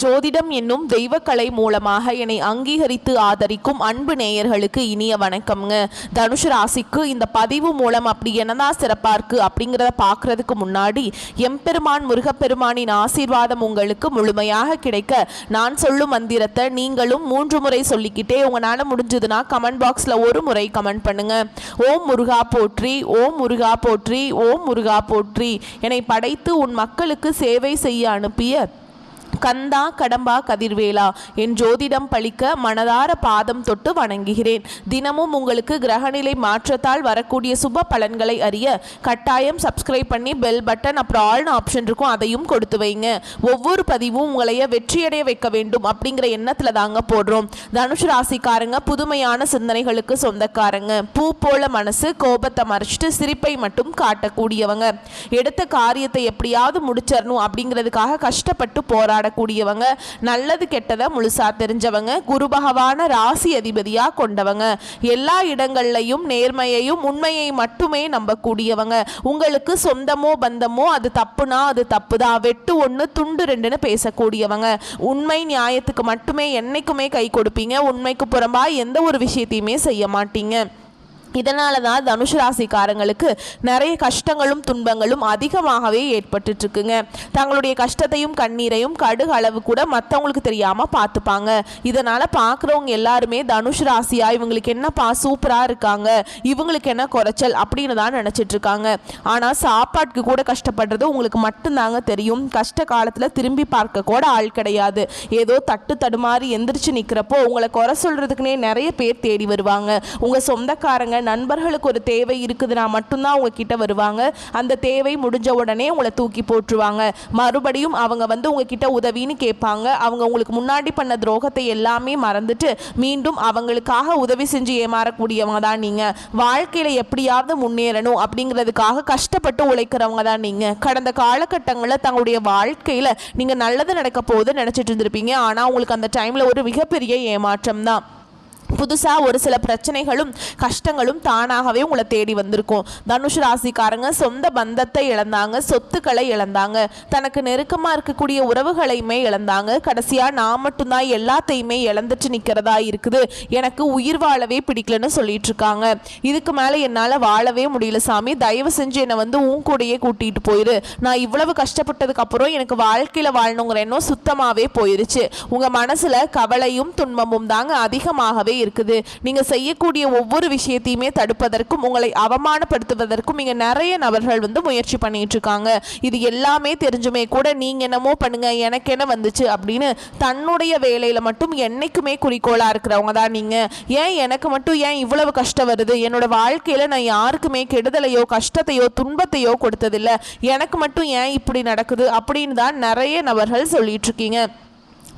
ஜோதிடம் என்னும் தெய்வக்கலை மூலமாக என்னை அங்கீகரித்து ஆதரிக்கும் அன்பு நேயர்களுக்கு இனிய வணக்கம்ங்க. தனுஷு ராசிக்கு இந்த பதிவு மூலம் அப்படி என்னதான் சிறப்பாக இருக்குது அப்படிங்கிறத பார்க்குறதுக்கு முன்னாடி எம்பெருமான் முருகப்பெருமானின் ஆசீர்வாதம் உங்களுக்கு முழுமையாக கிடைக்க நான் சொல்லும் மந்திரத்தை நீங்களும் 3 முறை சொல்லிக்கிட்டே உங்களால் முடிஞ்சதுன்னா கமெண்ட் பாக்ஸில் ஒரு முறை கமெண்ட் பண்ணுங்க. ஓம் முருகா போற்றி, ஓம் முருகா போற்றி, ஓம் முருகா போற்றி. என்னை படைத்து உன் மக்களுக்கு சேவை செய்ய அனுப்பிய கந்தா கடம்பா கதிர்வேலா என் ஜோதிடம் பழிக்க மனதார பாதம் தொட்டு வணங்குகிறேன். தினமும் உங்களுக்கு கிரகநிலை மாற்றத்தால் வரக்கூடிய சுப பலன்களை அறிய கட்டாயம் சப்ஸ்கிரைப் பண்ணி பெல் பட்டன் அப்புறம் ஆல்னு ஆப்ஷன் இருக்கும், அதையும் கொடுத்து வைங்க. ஒவ்வொரு பதிவும் உங்களைய வெற்றியடைய வைக்க வேண்டும் அப்படிங்கிற எண்ணத்தில் தாங்க போடுறோம். தனுஷு ராசிக்காரங்க புதுமையான சிந்தனைகளுக்கு சொந்தக்காரங்க. பூ போல மனசு, கோபத்தை மறைச்சிட்டு சிரிப்பை மட்டும் காட்டக்கூடியவங்க. எடுத்த காரியத்தை எப்படியாவது முடிச்சிடணும் அப்படிங்கிறதுக்காக கஷ்டப்பட்டு போராட கூடியவங்க. நல்லது கெட்டதை முழுசா தெரிஞ்சவங்க. குரு பகவான ராசி அதிபதியா கொண்டவங்க. எல்லா இடங்கள்லையும் நேர்மையையும் உண்மையை மட்டுமே நம்பக்கூடியவங்க. உங்களுக்கு சொந்தமோ பந்தமோ அது தப்புனா அது தப்புதான், வெட்டு 1 துண்டு 2ன்னு பேசக்கூடியவங்க. உண்மை நியாயத்துக்கு மட்டுமே என்னைக்குமே கை கொடுப்பீங்க. உண்மைக்கு புறம்பா எந்த ஒரு விஷயத்தையுமே செய்ய மாட்டீங்க. இதனால தான் தனுஷு ராசிக்காரங்களுக்கு நிறைய கஷ்டங்களும் துன்பங்களும் அதிகமாகவே ஏற்பட்டுருக்குங்க. தங்களுடைய கஷ்டத்தையும் கண்ணீரையும் கடுகு அளவு கூட மற்றவங்களுக்கு தெரியாமல் பார்த்துப்பாங்க. இதனால் பார்க்குறவங்க எல்லாருமே தனுஷு ராசியா இவங்களுக்கு என்னப்பா சூப்பராக இருக்காங்க, இவங்களுக்கு என்ன குறைச்சல் அப்படின்னு தான் நினச்சிட்ருக்காங்க. ஆனால் சாப்பாட்டுக்கு கூட கஷ்டப்படுறது உங்களுக்கு மட்டும்தாங்க தெரியும். கஷ்ட காலத்தில் திரும்பி பார்க்க கூட ஆள் கிடையாது. ஏதோ தட்டு தடுமாறி எந்திரிச்சு நிற்கிறப்போ உங்களை குறை சொல்கிறதுக்குனே நிறைய பேர் தேடி வருவாங்க. உங்கள் சொந்தக்காரங்க நண்பர்களுக்கு ஒரு தேவை இருக்குதுன்னா மட்டும்தான் உங்ககிட்ட வருவாங்க. அந்த தேவை முடிஞ்ச உடனே உங்களை தூக்கி போட்டுருவாங்க. மறுபடியும் அவங்க உங்ககிட்ட உதவின்னு கேட்பாங்க. அவங்க உங்களுக்கு முன்னாடி பண்ண துரோகத்தை எல்லாமே மறந்துட்டு மீண்டும் அவங்களுக்காக உதவி செஞ்சு ஏமாறக்கூடியவங்க தான் நீங்கள். வாழ்க்கையில் எப்படியாவது முன்னேறணும் அப்படிங்கிறதுக்காக கஷ்டப்பட்டு உழைக்கிறவங்க தான் நீங்கள். கடந்த காலகட்டங்களில் தங்களுடைய வாழ்க்கையில் நீங்கள் நல்லது நடக்க போகுது நினச்சிட்டு இருந்திருப்பீங்க. ஆனால் உங்களுக்கு அந்த டைமில் ஒரு மிகப்பெரிய ஏமாற்றம் தான். புதுசாக ஒரு சில பிரச்சனைகளும் கஷ்டங்களும் தானாகவே உங்களை தேடி வந்திருக்கும். தனுஷு ராசிக்காரங்க சொந்த பந்தத்தை இழந்தாங்க, சொத்துக்களை இழந்தாங்க, தனக்கு நெருக்கமாக இருக்கக்கூடிய உறவுகளையுமே இழந்தாங்க. கடைசியாக நான் மட்டும்தான் எல்லாத்தையுமே இழந்துட்டு நிற்கிறதா இருக்குது, எனக்கு உயிர் வாழவே பிடிக்கலன்னு சொல்லிட்டு இருக்காங்க. இதுக்கு மேலே என்னால் வாழவே முடியல சாமி, தயவு செஞ்சு என்னை உன் கூடையே கூட்டிகிட்டு போயிரு. நான் இவ்வளவு கஷ்டப்பட்டதுக்கு அப்புறம் எனக்கு வாழ்க்கையில் வாழணுங்கிற எண்ணம் சுத்தமாகவே போயிருச்சு. உங்கள் மனசில் கவலையும் துன்பமும் தாங்க அதிகமாகவே இருக்குது. நீங்க செய்யக்கூடிய ஒவ்வொரு விஷயத்தையுமே தடுப்பதற்கும் உங்களை அவமானப்படுத்துவதற்கும் இங்க நிறைய நபர்கள் முயற்சி பண்ணிட்டு இருக்காங்க. இது எல்லாமே தெரிஞ்சுமே கூட நீங்க என்னமோ பண்ணுங்க எனக்கு என்ன வந்துச்சு அப்படின்னு தன்னுடைய வேலையில மட்டும் என்னைக்குமே குறிக்கோளா இருக்கிறவங்க தான் நீங்க. ஏன் எனக்கு மட்டும் ஏன் இவ்வளவு கஷ்டம் வருது, என்னோட வாழ்க்கையில நான் யாருக்குமே கெடுதலையோ கஷ்டத்தையோ துன்பத்தையோ கொடுத்ததில்லை, எனக்கு மட்டும் ஏன் இப்படி நடக்குது அப்படின்னு தான் நிறைய நபர்கள் சொல்லிட்டு இருக்கீங்க.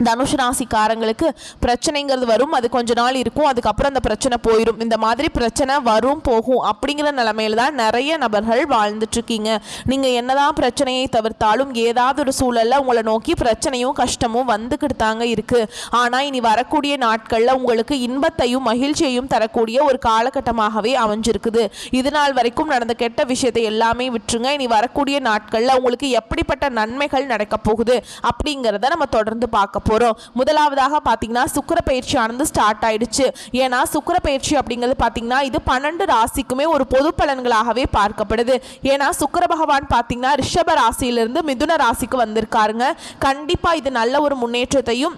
தனுஷு ராசிக்காரங்களுக்கு பிரச்சனைங்கிறது வரும், அது கொஞ்ச நாள் இருக்கும், அதுக்கப்புறம் அந்த பிரச்சனை போயிடும். இந்த மாதிரி பிரச்சனை வரும் போகும் அப்படிங்கிற நிலைமையில தான் நிறைய நபர்கள் வாழ்ந்துட்டுருக்கீங்க. நீங்கள் என்னதான் பிரச்சனையை தவிர்த்தாலும் ஏதாவது ஒரு சூழலில் உங்களை நோக்கி பிரச்சனையும் கஷ்டமும் வந்துக்கிட்டு தாங்க இருக்குது. ஆனால் இனி வரக்கூடிய நாட்களில் உங்களுக்கு இன்பத்தையும் மகிழ்ச்சியையும் தரக்கூடிய ஒரு காலகட்டமாகவே அமைஞ்சிருக்குது. இது நாள் வரைக்கும் நடந்த கெட்ட விஷயத்தை எல்லாமே விட்டுருங்க. இனி வரக்கூடிய நாட்களில் உங்களுக்கு எப்படிப்பட்ட நன்மைகள் நடக்க போகுது அப்படிங்கிறத நம்ம தொடர்ந்து பார்க்க போறோம். முதலாவதாக பாத்தீங்கன்னா சுக்கிர பயிற்சியானது ஸ்டார்ட் ஆயிடுச்சு. ஏன்னா சுக்கிர பயிற்சி அப்படிங்கிறது பாத்தீங்கன்னா இது 12 ராசிக்குமே ஒரு பொது பலன்களாகவே பார்க்கப்படுது. ஏன்னா சுக்கிர பகவான் பாத்தீங்கன்னா ரிஷப ராசியிலிருந்து மிதுன ராசிக்கு வந்திருக்காருங்க. கண்டிப்பா இது நல்ல ஒரு முன்னேற்றத்தையும்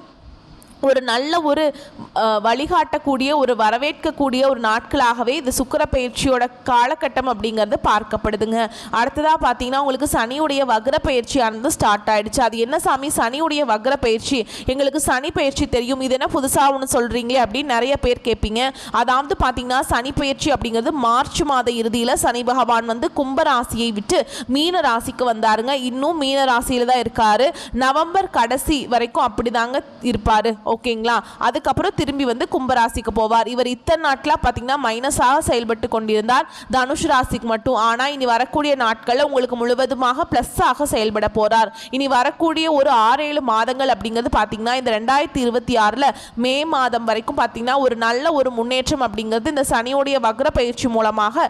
ஒரு நல்ல ஒரு வழிகாட்டக்கூடிய ஒரு வரவேற்கக்கூடிய ஒரு நாட்களாகவே இது சுக்கிர பயிற்சியோட காலகட்டம் அப்படிங்கிறது பார்க்கப்படுதுங்க. அடுத்ததாக பார்த்தீங்கன்னா உங்களுக்கு சனியுடைய வக்ர பயிற்சியானது ஸ்டார்ட் ஆயிடுச்சு. அது என்ன சாமி சனியுடைய வக்ர பயிற்சி, எங்களுக்கு சனி பயிற்சி தெரியும், இது என்ன புதுசாக ஒன்று சொல்கிறீங்களே அப்படின்னு நிறைய பேர் கேட்பீங்க. அதாவது பார்த்தீங்கன்னா சனி பயிற்சி அப்படிங்கிறது மார்ச் மாத இறுதியில் சனி பகவான் கும்ப ராசியை விட்டு மீன ராசிக்கு வந்தாருங்க. இன்னும் மீன ராசியில் தான் இருக்காரு. நவம்பர் கடைசி வரைக்கும் அப்படிதாங்க இருப்பார். ஓகேங்களா, அதுக்கப்புறம் திரும்பி கும்பராசிக்கு போவார். இவர் இத்தனை நாட்களாக பார்த்தீங்கன்னா மைனஸாக செயல்பட்டு கொண்டிருந்தார் தனுஷ் ராசிக்கு மட்டும். ஆனால் இனி வரக்கூடிய நாட்களில் உங்களுக்கு முழுவதுமாக ப்ளஸ்ஸாக செயல்பட போகிறார். இனி வரக்கூடிய ஒரு 6-7 மாதங்கள் அப்படிங்கிறது பார்த்தீங்கன்னா இந்த 2026 மே மாதம் வரைக்கும் பார்த்தீங்கன்னா ஒரு நல்ல ஒரு முன்னேற்றம் அப்படிங்கிறது இந்த சனியோடைய வக்ர பயிற்சி மூலமாக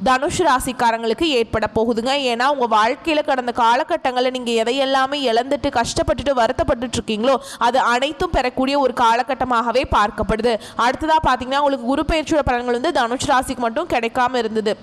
தனுஷ் ராசிக்காரங்களுக்கு ஏற்பட போகுதுங்க. ஏன்னா உங்கள் வாழ்க்கையில் கடந்த காலகட்டங்களில் நீங்கள் எதையெல்லாமே இழந்துட்டு கஷ்டப்பட்டுட்டு வருத்தப்பட்டுட்டு இருக்கீங்களோ அது அனைத்தும் பெறக்கூடிய ஒரு காலகட்டமாகவே பார்க்கப்படுது. அடுத்ததாக பார்த்தீங்கன்னா உங்களுக்கு குரு பெயர்ச்சியோட பலன்கள் வந்து தனுஷ் ராசிக்கு மட்டும் கிடைக்காம இருந்தது.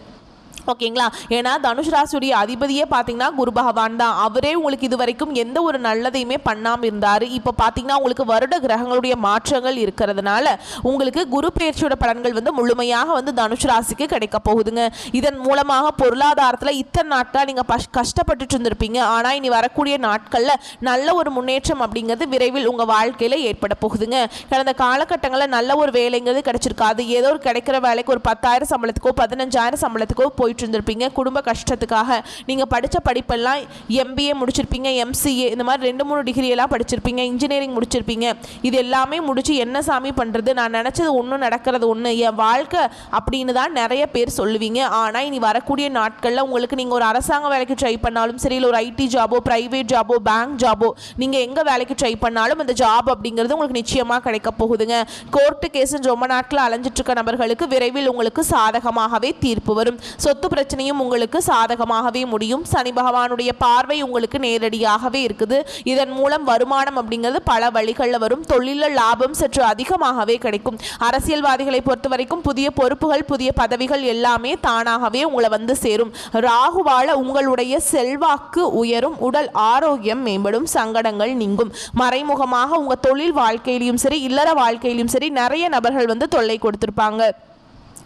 ஓகேங்களா? ஏன்னா தனுஷ் ராசியுடைய அதிபதியே பார்த்தீங்கன்னா குரு பகவான் தான். அவரே உங்களுக்கு இது வரைக்கும் எந்த ஒரு நல்லதையுமே பண்ணாமல் இருந்தார். இப்போ பார்த்தீங்கன்னா உங்களுக்கு வருட கிரகங்களுடைய மாற்றங்கள் இருக்கிறதுனால உங்களுக்கு குரு பெயர்ச்சியோட பலன்கள் வந்து முழுமையாக வந்து தனுஷ் ராசிக்கு கிடைக்க போகுதுங்க. இதன் மூலமாக பொருளாதாரத்தில் இத்தனை நாட்கள் நீங்கள் கஷ்டப்பட்டுட்டு இருந்திருப்பீங்க. ஆனால் இனி வரக்கூடிய நாட்களில் நல்ல ஒரு முன்னேற்றம் அப்படிங்கிறது விரைவில் உங்கள் வாழ்க்கையில் ஏற்பட போகுதுங்க. கடந்த காலகட்டங்களில் நல்ல ஒரு வேலைங்கிறது கிடைச்சிருக்காது. ஏதோ ஒரு கிடைக்கிற வேலைக்கு ஒரு 10,000 சம்பளத்துக்கோ 15,000 சம்பளத்துக்கோ போயிட்டு இருந்திருப்பீங்க. குடும்ப கஷ்டத்துக்காக நீங்க படிச்ச படிப்பெல்லாம் MBA முடிச்சிருப்பீங்க, MCA இந்த மாதிரி 2-3 டிகிரி எல்லாம் படிச்சிருப்பீங்க, இன்ஜினியரிங் முடிச்சிருப்பீங்க. இது எல்லாமே முடிச்சு என்ன சாமி பண்றது, நான் நினைச்சது ஒன்று நடக்கிறது ஒன்று, என் வாழ்க்கை அப்படின்னு தான் நிறைய பேர் சொல்லுவீங்க. ஆனால் இனி வரக்கூடிய நாட்களில் உங்களுக்கு நீங்கள் ஒரு அரசாங்க வேலைக்கு ட்ரை பண்ணாலும் சரி, இல்லை ஒரு IT ஜாபோ, பிரைவேட் ஜாபோ, பேங்க் ஜாபோ, நீங்கள் எங்கே வேலைக்கு ட்ரை பண்ணாலும் அந்த ஜாப் அப்படிங்கிறது உங்களுக்கு நிச்சயமாக கிடைக்க போகுதுங்க. கோர்ட்டு கேஸுன்னு ரொம்ப நாட்கள் அலைஞ்சிட்டு இருக்க நபர்களுக்கு விரைவில் உங்களுக்கு சாதகமாகவே தீர்ப்பு வரும். சொத்து பிரச்சனையும் உங்களுக்கு சாதகமாகவே முடியும். சனி பகவானுடைய பார்வை உங்களுக்கு நேரடியாகவே இருக்குது. இதன் மூலம் வருமானம் அப்படிங்கிறது பல வழிகளில் வரும். தொழிலில் லாபம் சற்று அதிகமாகவே கிடைக்கும். அரசியல்வாதிகளை பொறுத்த வரைக்கும் புதிய பொறுப்புகள், புதிய பதவிகள் எல்லாமே தானாகவே உங்களை வந்து சேரும். ராகுவால உங்களுடைய செல்வாக்கு உயரும், உடல் ஆரோக்கியம் மேம்படும், சங்கடங்கள் நீங்கும். மறைமுகமாக உங்க தொழில் வாழ்க்கையிலும் சரி, இல்லற வாழ்க்கையிலும் சரி நிறைய நபர்கள் வந்து தொல்லை கொடுத்திருப்பாங்க.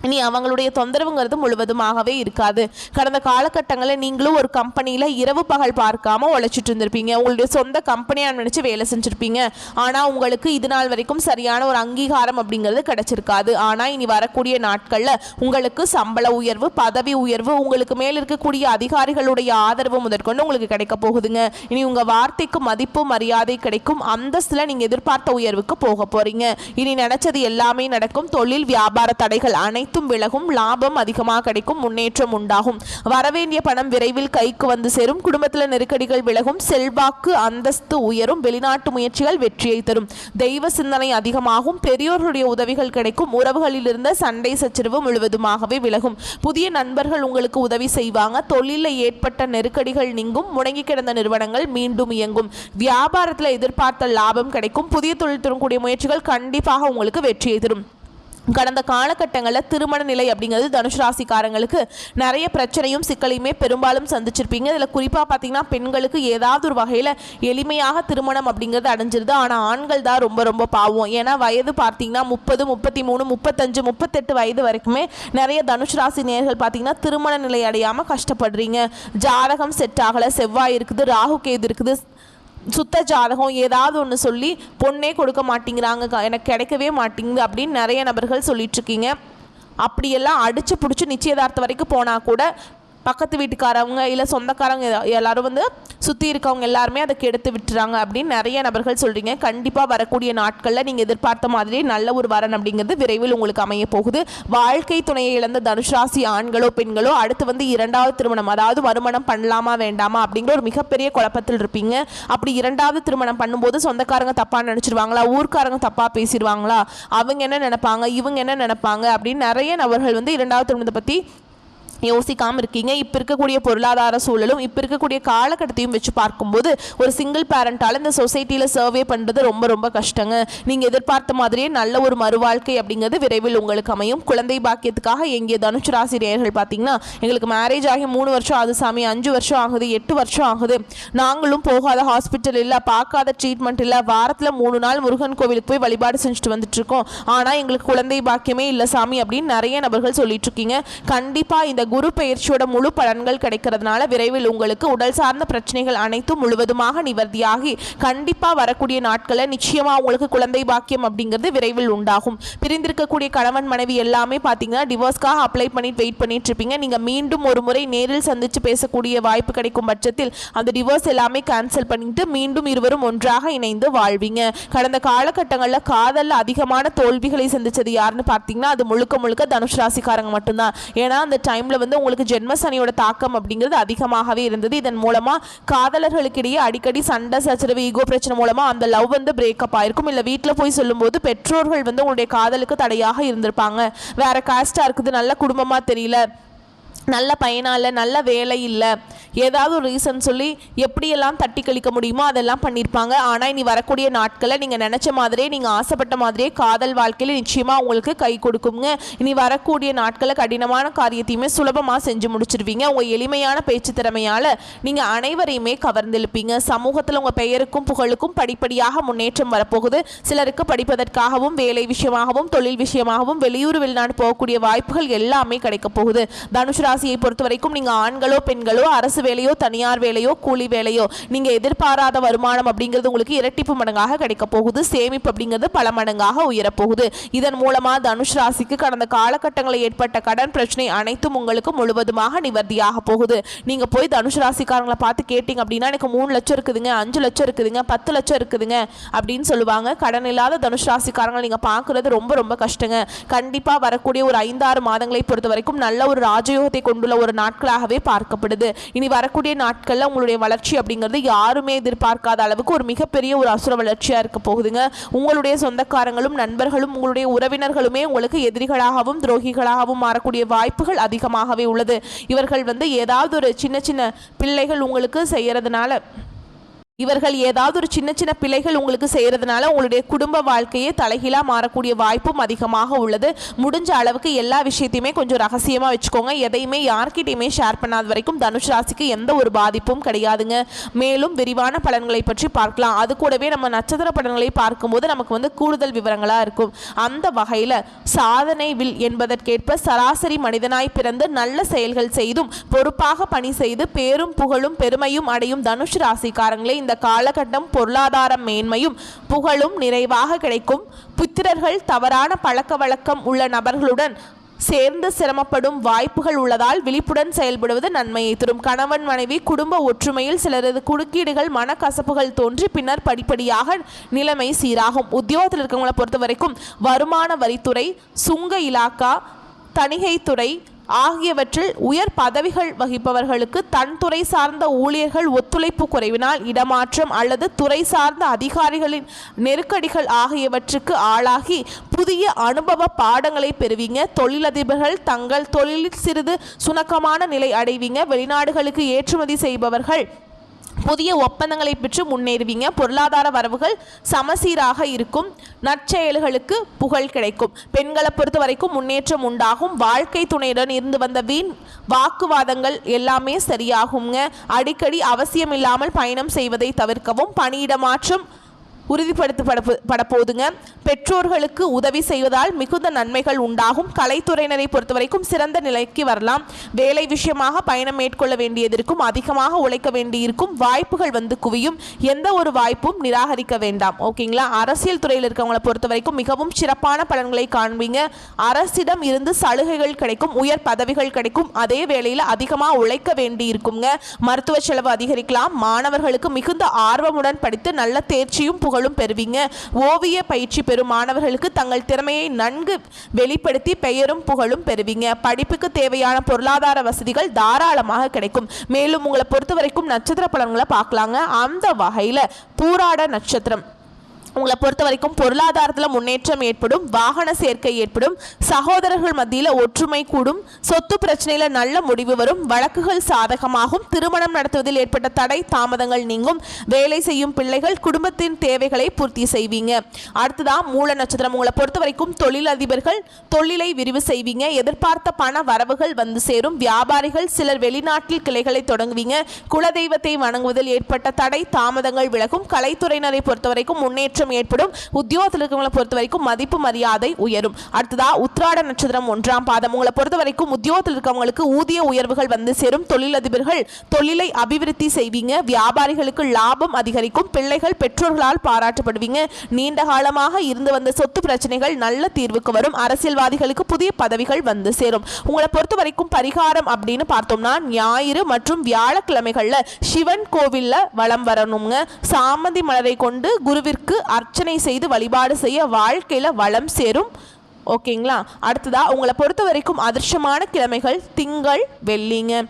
இனி அவங்களுடைய தொந்தரவுங்கிறது முழுவதுமாகவே இருக்காது. கடந்த காலகட்டங்களில் நீங்களும் ஒரு கம்பெனியில் இரவு பகல் பார்க்காம உழைச்சிட்டு இருந்திருப்பீங்க. உங்களுடைய சொந்த கம்பெனியாக நினச்சி வேலை செஞ்சுருப்பீங்க. ஆனால் உங்களுக்கு இது நாள் வரைக்கும் சரியான ஒரு அங்கீகாரம் அப்படிங்கிறது கிடைச்சிருக்காது. ஆனால் இனி வரக்கூடிய நாட்களில் உங்களுக்கு சம்பள உயர்வு, பதவி உயர்வு, உங்களுக்கு மேல் இருக்கக்கூடிய அதிகாரிகளுடைய ஆதரவு முதற்கொண்டு உங்களுக்கு கிடைக்க போகுதுங்க. இனி உங்கள் வார்த்தைக்கு மதிப்பு மரியாதை கிடைக்கும். அந்தஸ்தில் நீங்கள் எதிர்பார்த்த உயர்வுக்கு போக போறீங்க. இனி நினைச்சது எல்லாமே நடக்கும். தொழில் வியாபார தடைகள் அனைத்தும் விலகும். லாபம் அதிகமாக கிடைக்கும். முன்னேற்றம் உண்டாகும். வரவேண்டிய பணம் விரைவில் கைக்கு வந்து சேரும். குடும்பத்தில் நெருக்கடிகள் விலகும். செல்வாக்கு அந்தஸ்து உயரும். வெளிநாட்டு முயற்சிகள் வெற்றியை தரும். தெய்வ சிந்தனை அதிகமாகும். பெரியோர்களுடைய உதவிகள் கிடைக்கும். உறவுகளில் இருந்த சண்டை சச்சரவு முழுவதுமாகவே விலகும். புதிய நண்பர்கள் உங்களுக்கு உதவி செய்வாங்க. தொழிலில் ஏற்பட்ட நெருக்கடிகள் நீங்கும். முடங்கி கிடந்த நிறுவனங்கள் மீண்டும் இயங்கும். வியாபாரத்தில் எதிர்பார்த்த லாபம் கிடைக்கும். புதிய தொழில் தரக்கூடிய முயற்சிகள் கண்டிப்பாக உங்களுக்கு வெற்றியை தரும். கடந்த காலகட்டங்களில் திருமண நிலை அப்படிங்கிறது தனுஷ் ராசிக்காரங்களுக்கு நிறைய பிரச்சனையும் சிக்கலையுமே பெரும்பாலும் சந்திச்சிருப்பீங்க. இதில் குறிப்பாக பார்த்தீங்கன்னா பெண்களுக்கு ஏதாவது ஒரு வகையில் எளிமையாக திருமணம் அப்படிங்கிறது அடைஞ்சிருது. ஆனால் ஆண்கள் தான் ரொம்ப ரொம்ப பாவம். ஏன்னா வயது பார்த்தீங்கன்னா 30, 33, 35, 38 வயது வரைக்குமே நிறைய தனுஷ் ராசி நேயர்கள் பார்த்தீங்கன்னா திருமண நிலை அடையாமல் கஷ்டப்படுறீங்க. ஜாதகம் செட் ஆகலை, செவ்வாய் இருக்குது, ராகு கேது இருக்குது, சுத்த ஜாதகம் ஏதாவது ஒன்று சொல்லி பொண்ணே கொடுக்க மாட்டேங்கிறாங்க, எனக்கு கிடைக்கவே மாட்டேங்குது அப்படின்னு நிறைய நபர்கள் சொல்லிட்டு இருக்கீங்க. அப்படியெல்லாம் அடிச்சு பிடிச்சி நிச்சயதார்த்தம் வரைக்கும் போனால் கூட பக்கத்து வீட்டுக்காரவங்க இல்லை சொந்தக்காரங்க எல்லாரும் வந்து சுற்றி இருக்கவங்க எல்லாருமே அதை கெடுத்து விட்டுறாங்க அப்படின்னு நிறைய நபர்கள் சொல்கிறீங்க. கண்டிப்பாக வரக்கூடிய நாட்களில் நீங்கள் எதிர்பார்த்த மாதிரி நல்ல ஒரு வரன் அப்படிங்கிறது விரைவில் உங்களுக்கு அமைய போகுது. வாழ்க்கை துணையை இழந்த தனுஷ் ராசி ஆண்களோ பெண்களோ அடுத்து வந்து 2வது திருமணம், அதாவது மறுமணம் பண்ணலாமா வேண்டாமா அப்படிங்கிற ஒரு மிகப்பெரிய குழப்பத்தில் இருப்பீங்க. அப்படி 2வது திருமணம் பண்ணும்போது சொந்தக்காரங்க தப்பாக நினச்சிருவாங்களா, ஊர்க்காரங்க தப்பாக பேசிடுவாங்களா, அவங்க என்ன நினைப்பாங்க, இவங்க என்ன நினைப்பாங்க அப்படின்னு நிறைய நபர்கள் வந்து 2வது திருமணத்தை பற்றி யோசிக்காமல் இருக்கீங்க. இப்போ இருக்கக்கூடிய பொருளாதார சூழலும் இப்போ இருக்கக்கூடிய காலகட்டத்தையும் வச்சு பார்க்கும்போது ஒரு சிங்கிள் பேரண்டால் இந்த சொசைட்டியில் சர்வே பண்ணுறது ரொம்ப ரொம்ப கஷ்டங்க. நீங்கள் எதிர்பார்த்த மாதிரியே நல்ல ஒரு மறுவாழ்க்கை அப்படிங்கிறது விரைவில் உங்களுக்கு அமையும். குழந்தை பாக்கியத்துக்காக எங்கே தனுஷ் ராசி நேயர்கள் பார்த்தீங்கன்னா எங்களுக்கு மேரேஜ் ஆகி 3 வருஷம் ஆகுது சாமி, 5 வருஷம் ஆகுது, 8 வருஷம் ஆகுது, நாங்களும் போகாத ஹாஸ்பிட்டல் இல்லை, பார்க்காத ட்ரீட்மெண்ட் இல்லை, வாரத்தில் 3 நாள் முருகன் கோவிலுக்கு போய் வழிபாடு செஞ்சுட்டு வந்துட்டுருக்கோம், ஆனால் எங்களுக்கு குழந்தை பாக்கியமே இல்லை சாமி அப்படின்னு நிறைய நபர்கள் சொல்லிட்டு இருக்கீங்க. கண்டிப்பாக இந்த குரு பெயர்ச்சியோட முழு பலன்கள் கிடைக்கிறதுனால விரைவில் உங்களுக்கு உடல் சார்ந்த பிரச்சனைகள் அனைத்தும் முழுவதுமாக நிவர்த்தியாகி கண்டிப்பாக வரக்கூடிய நாட்களில் நிச்சயமாக உங்களுக்கு குழந்தை பாக்கியம் அப்படிங்கிறது விரைவில் உண்டாகும். பிரிந்திருக்கக்கூடிய கணவன் மனைவி எல்லாமே பார்த்தீங்கன்னா டிவோர்ஸ்க்காக அப்ளை பண்ணிட்டு வெயிட் பண்ணிட்டு இருப்பீங்க. நீங்கள் மீண்டும் ஒரு முறை நேரில் சந்தித்து பேசக்கூடிய வாய்ப்பு கிடைக்கும் பட்சத்தில் அந்த டிவோர்ஸ் எல்லாமே கேன்சல் பண்ணிட்டு மீண்டும் இருவரும் ஒன்றாக இணைந்து வாழ்வீங்க. கடந்த காலகட்டங்களில் காதலில் அதிகமான தோல்விகளை சந்திச்சது யாருன்னு பார்த்தீங்கன்னா அது முழுக்க முழுக்க தனுஷ் ராசிக்காரங்க மட்டும்தான். ஏன்னா அந்த டைமில் வந்து உங்களுக்கு ஜென்ம சனியோட தாக்கம் அப்படிங்கிறது அதிகமாகவே இருந்தது. இதன் மூலமா காதலர்களுக்கிடையே அடிக்கடி சண்டை சச்சரவு, ஈகோ பிரச்சனை மூலமா அந்த லவ் வந்து பிரேக்கப் ஆயிருக்கும். இல்லை வீட்டில் போய் சொல்லும்போது பெற்றோர்கள் வந்து உங்களுடைய காதலுக்கு தடையாக இருந்திருப்பாங்க. வேற காஸ்டா இருக்குது, நல்ல குடும்பமா தெரியல, நல்ல பயனால நல்ல வேலை இல்லை, ஏதாவது ஒரு ரீசன் சொல்லி எப்படியெல்லாம் தட்டி கழிக்க முடியுமோ அதெல்லாம் பண்ணியிருப்பாங்க. ஆனால் இனி வரக்கூடிய நாட்களில் நீங்கள் நினச்ச மாதிரியே, நீங்கள் ஆசைப்பட்ட மாதிரியே காதல் வாழ்க்கையில் நிச்சயமாக உங்களுக்கு கை கொடுக்குங்க. இனி வரக்கூடிய நாட்களில் கடினமான காரியத்தையுமே சுலபமாக செஞ்சு முடிச்சிருவீங்க. உங்கள் எளிமையான பேச்சு திறமையால் நீங்கள் அனைவரையுமே கவர்ந்தெழுப்பீங்க. சமூகத்தில் உங்கள் பெயருக்கும் புகழுக்கும் படிப்படியாக முன்னேற்றம் வரப்போகுது. சிலருக்கு படிப்பதற்காகவும் வேலை விஷயமாகவும் தொழில் விஷயமாகவும் வெளியூர் வெளிநாடு போகக்கூடிய வாய்ப்புகள் எல்லாமே கிடைக்க போகுது. தனுஷ் ராசியை பொறுத்த வரைக்கும் நீங்கள் ஆண்களோ பெண்களோ, அரசு வேலையோ தனியார் வேலையோ கூலி வேலையோ, நீங்க எதிர்பாராத வருமானம் அப்படிங்கிறது உங்களுக்கு இரட்டிப்பு மடங்காக கிடைக்க போகுது. சேமிப்பு அப்படிங்கிறது பல மடங்காக உயரப்போகுது. இதன் மூலமா தனுஷ் ராசிக்கு கடந்த காலகட்டங்களில் ஏற்பட்ட கடன் பிரச்சனை அனைத்தும் உங்களுக்கு முழுவதுமாக நிவர்த்தியாக போகுது. நீங்க போய் தனுஷ் ராசிக்காரங்களை பார்த்து கேட்டீங்க அப்படின்னா, எனக்கு 3 லட்சம் இருக்குதுங்க, 5 லட்சம் இருக்குதுங்க, 10 லட்சம் இருக்குதுங்க அப்படின்னு சொல்லுவாங்க. கடன் இல்லாத தனுஷ் ராசிக்காரங்களை நீங்க பார்க்கறது ரொம்ப ரொம்ப கஷ்டங்க. கண்டிப்பா வரக்கூடிய ஒரு 5-6 மாதங்களை பொறுத்த வரைக்கும் நல்ல ஒரு ராஜயோகத்தை கொண்டுள்ள ஒரு நாட்களாகவே பார்க்கப்படுது. இனி வரக்கூடிய நாட்களில் உங்களுடைய வளர்ச்சி அப்படிங்கிறது யாருமே எதிர்பார்க்காத அளவுக்கு ஒரு மிகப்பெரிய ஒரு அசுர வளர்ச்சியாக இருக்க போகுதுங்க. உங்களுடைய சொந்தக்காரங்களும் நண்பர்களும் உங்களுடைய உறவினர்களுமே உங்களுக்கு எதிரிகளாகவும் துரோகிகளாகவும் மாறக்கூடிய வாய்ப்புகள் அதிகமாகவே உள்ளது. இவர்கள் ஏதாவது ஒரு சின்ன சின்ன பிள்ளைகள் உங்களுக்கு செய்யறதுனால பிள்ளைகள் உங்களுக்கு செய்கிறதுனால உங்களுடைய குடும்ப வாழ்க்கையே தலைகீழாக மாறக்கூடிய வாய்ப்பும் அதிகமாக உள்ளது. முடிஞ்ச அளவுக்கு எல்லா விஷயத்தையுமே கொஞ்சம் ரகசியமாக வச்சுக்கோங்க. எதையுமே யார்கிட்டையுமே ஷேர் பண்ணாத வரைக்கும் தனுஷ் ராசிக்கு எந்த ஒரு பாதிப்பும் கிடையாதுங்க. மேலும் விரிவான பலன்களை பற்றி பார்க்கலாம். அது கூடவே நம்ம நட்சத்திர பலன்களை பார்க்கும்போது நமக்கு கூடுதல் விவரங்களாக இருக்கும். அந்த வகையில் சாதனை வில் என்பதற்கேற்ப சராசரி மனிதனாய் பிறந்து நல்ல செயல்கள் செய்தும் பொறுப்பாக பணி செய்து பேரும் புகழும் பெருமையும் அடையும் தனுஷ் ராசிக்காரங்களே இந்த காலகட்டம் பொருளாதார மேன்மையும் புகழும் நிறைவாக கிடைக்கும். புத்திரர்கள் தவறான பழக்க வழக்கம் உள்ள நபர்களுடன் சேர்ந்து சிரமப்படும் வாய்ப்புகள் உள்ளதால் விழிப்புடன் செயல்படுவது நன்மையை தரும். கணவன் மனைவி குடும்ப ஒற்றுமையில் சிலரது குறுக்கீடுகள் மனக்கசப்புகள் தோன்றி பின்னர் படிப்படியாக நிலைமை சீராகும். உத்தியோகத்தில் இருக்கவங்களை பொறுத்த வரைக்கும் வருமான வரித்துறை, சுங்க இலாக்கா, தணிகைத்துறை ஆகியவற்றில் உயர் பதவிகள் வகிப்பவர்களுக்கு தன் துறை சார்ந்த ஊழியர்கள் ஒத்துழைப்பு குறைவினால் இடமாற்றம் அல்லது துறை சார்ந்த அதிகாரிகளின் நெருக்கடிகள் ஆகியவற்றுக்கு ஆளாகி புதிய அனுபவ பாடங்களை பெறுவீங்க. தொழிலதிபர்கள் தங்கள் தொழிலில் சிறிது சுணக்கமான நிலை அடைவீங்க. வெளிநாடுகளுக்கு ஏற்றுமதி செய்பவர்கள் புதிய ஒப்பந்தங்களை பெற்று முன்னேறுவீங்க. பொருளாதார வரவுகள் சமசீராக இருக்கும். நற்செயல்களுக்கு புகழ் கிடைக்கும். பெண்களை பொறுத்த வரைக்கும் முன்னேற்றம் உண்டாகும். வாழ்க்கை துணையுடன் இருந்து வந்த வீண் வாக்குவாதங்கள் எல்லாமே சரியாகுங்க. அடிக்கடி அவசியம் இல்லாமல் பயணம் செய்வதை தவிர்க்கவும். பணியிட மாற்றம் உறுதிப்படுத்தப்பட போதுங்க. பெற்றோர்களுக்கு உதவி செய்வதால் மிகுந்த நன்மைகள் உண்டாகும். கலைத்துறையினரை பொறுத்த வரைக்கும் சிறந்த நிலைக்கு வரலாம். வேலை விஷயமாக பயணம் மேற்கொள்ள வேண்டியதற்கும் அதிகமாக உழைக்க வேண்டியிருக்கும். வாய்ப்புகள் குவியும். எந்த ஒரு வாய்ப்பும் நிராகரிக்க வேண்டாம். ஓகேங்களா? அரசியல் துறையில் இருக்கவங்களை பொறுத்த வரைக்கும் மிகவும் சிறப்பான பலன்களை காண்பீங்க. அரசிடம் இருந்து சலுகைகள் கிடைக்கும். உயர் பதவிகள் கிடைக்கும். அதே வேளையில் அதிகமாக உழைக்க வேண்டியிருக்குங்க. மருத்துவ செலவு அதிகரிக்கலாம். மாணவர்களுக்கு மிகுந்த ஆர்வமுடன் படித்து நல்ல தேர்ச்சியும் புகழும் பெறுவீங்க. ஓவிய பயிற்சி பெறும் மாணவர்களுக்கு தங்கள் திறமையை நன்கு வெளிப்படுத்தி பெயரும் புகழும் பெறுவீங்க. படிப்புக்கு தேவையான பொருளாதார வசதிகள் தாராளமாக கிடைக்கும். மேலும் உங்களை பொறுத்த வரைக்கும் நட்சத்திர பலன்களை பார்க்கலாங்க. அந்த வகையில் பூராட நட்சத்திரம் உங்களை பொறுத்த வரைக்கும் பொருளாதாரத்தில் முன்னேற்றம் ஏற்படும். வாகன சேர்க்கை ஏற்படும். சகோதரர்கள் மத்தியில் ஒற்றுமை கூடும். சொத்து பிரச்சனையில் நல்ல முடிவு வரும். வழக்குகள் சாதகமாகும். திருமணம் நடத்துவதில் ஏற்பட்ட தடை தாமதங்கள் நீங்கும். வேலை செய்யும் பிள்ளைகள் குடும்பத்தின் தேவைகளை பூர்த்தி செய்வீங்க. அடுத்ததான் மூல நட்சத்திரம் உங்களை பொறுத்த வரைக்கும் தொழிலதிபர்கள் தொழிலை விரிவு செய்வீங்க. எதிர்பார்த்த பண வரவுகள் சேரும். வியாபாரிகள் சிலர் வெளிநாட்டில் கிளைகளை தொடங்குவீங்க. குலதெய்வத்தை வணங்குவதில் ஏற்பட்ட தடை தாமதங்கள் விலகும். கலைத்துறையினரை பொறுத்த வரைக்கும் முன்னேற்றம் ஏற்படும். உத்தியோகத்தில் இருக்கவங்களை பொறுத்த வரைக்கும் மதிப்பு மரியாதை உயரும். அடுத்ததா உத்திராட நட்சத்திரம் 1ஆம் பாதம் உங்களை பொறுத்த வரைக்கும் உத்தியோகத்தில் இருக்கவங்களுக்கு ஊதிய உயர்வுகள் சேரும். தொழிலதிபர்கள் தொழிலை அபிவிருத்தி செய்வீங்க. வியாபாரிகளுக்கு லாபம் அதிகரிக்கும். பிள்ளைகள் பெற்றோர்களால் பாராட்டப்படுவீங்க. நீண்ட காலமாக இருந்து வந்த சொத்து பிரச்சனைகள் நல்ல தீர்வுக்கு வரும். அரசியல்வாதிகளுக்கு புதிய பதவிகள் சேரும். உங்களை பொறுத்த வரைக்கும் பரிகாரம் அப்படின்னு பார்த்தோம்னா ஞாயிறு மற்றும் வியாழக்கிழமைகள்ல சிவன் கோவில்ல வலம் வரணுங்க. சாமந்தி மலரை கொண்டு குருவிற்கு அர்ச்சனை செய்து வழிபாடு செய்ய வாழ்க்கையில வளம் சேரும். ஓகேங்களா? அடுத்ததா உங்களை பொறுத்த வரைக்கும் அதிர்ஷ்டமான கிழமைகள் திங்கள் வெள்ளிங்க.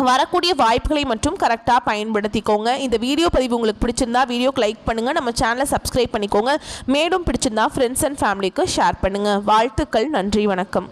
வரக்கூடிய வாய்ப்புகளை மட்டும் கரெக்டாக பயன்படுத்திக்கோங்க. இந்த வீடியோ பதிவு உங்களுக்கு பிடிச்சிருந்தா வீடியோக்கு லைக் பண்ணுங்கள். நம்ம சேனலை சப்ஸ்கிரைப் பண்ணிக்கோங்க. மேலும் பிடிச்சிருந்தா ஃப்ரெண்ட்ஸ் அண்ட் ஃபேமிலிக்கு ஷேர் பண்ணுங்கள். வாழ்த்துக்கள். நன்றி. வணக்கம்.